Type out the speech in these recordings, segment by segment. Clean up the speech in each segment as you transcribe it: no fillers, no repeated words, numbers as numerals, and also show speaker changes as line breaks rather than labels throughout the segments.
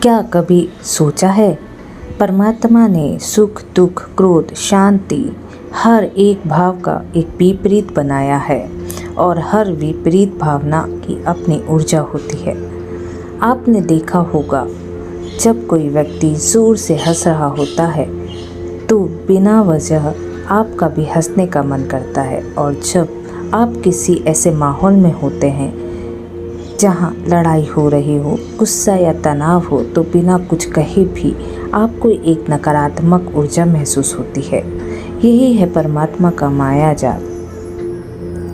क्या कभी सोचा है, परमात्मा ने सुख, दुख, क्रोध, शांति हर एक भाव का एक विपरीत बनाया है और हर विपरीत भावना की अपनी ऊर्जा होती है। आपने देखा होगा, जब कोई व्यक्ति जोर से हंस रहा होता है तो बिना वजह आपका भी हंसने का मन करता है, और जब आप किसी ऐसे माहौल में होते हैं जहाँ लड़ाई हो रही हो, गुस्सा या तनाव हो, तो बिना कुछ कहे भी आपको एक नकारात्मक ऊर्जा महसूस होती है। यही है परमात्मा का माया जाल।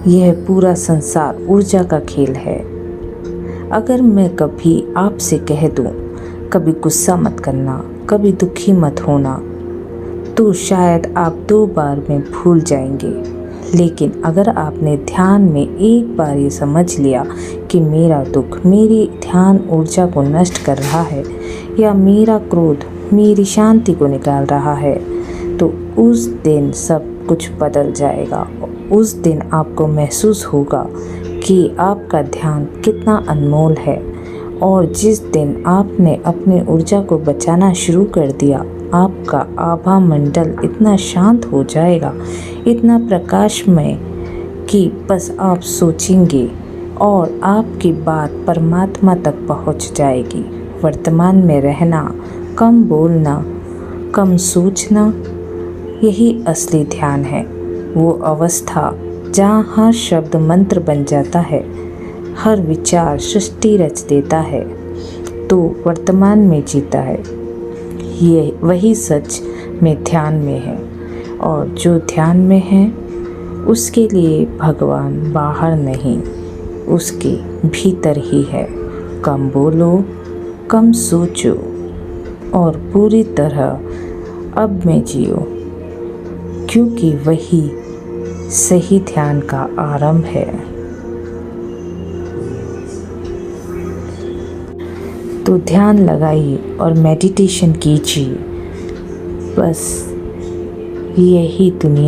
यह पूरा संसार ऊर्जा का खेल है। अगर मैं कभी आपसे कह दूं, कभी गुस्सा मत करना, कभी दुखी मत होना, तो शायद आप 2 बार में भूल जाएंगे। लेकिन अगर आपने ध्यान में एक बार ये समझ लिया कि मेरा दुख मेरी ध्यान ऊर्जा को नष्ट कर रहा है या मेरा क्रोध मेरी शांति को निकाल रहा है, तो उस दिन सब कुछ बदल जाएगा। उस दिन आपको महसूस होगा कि आपका ध्यान कितना अनमोल है, और जिस दिन आपने अपनी ऊर्जा को बचाना शुरू कर दिया, आपका आभा मंडल इतना शांत हो जाएगा, इतना प्रकाशमय कि बस आप सोचेंगे और आपकी बात परमात्मा तक पहुंच जाएगी। वर्तमान में रहना, कम बोलना, कम सोचना, यही असली ध्यान है। वो अवस्था जहाँ हर शब्द मंत्र बन जाता है, हर विचार सृष्टि रच देता है, तो वर्तमान में जीता है। ये वही सच में ध्यान में है, और जो ध्यान में है उसके लिए भगवान बाहर नहीं, उसके भीतर ही है। कम बोलो, कम सोचो और पूरी तरह अब में जियो, क्योंकि वही सही ध्यान का आरंभ है। तो ध्यान लगाइए और मेडिटेशन कीजिए। बस यही दुनिया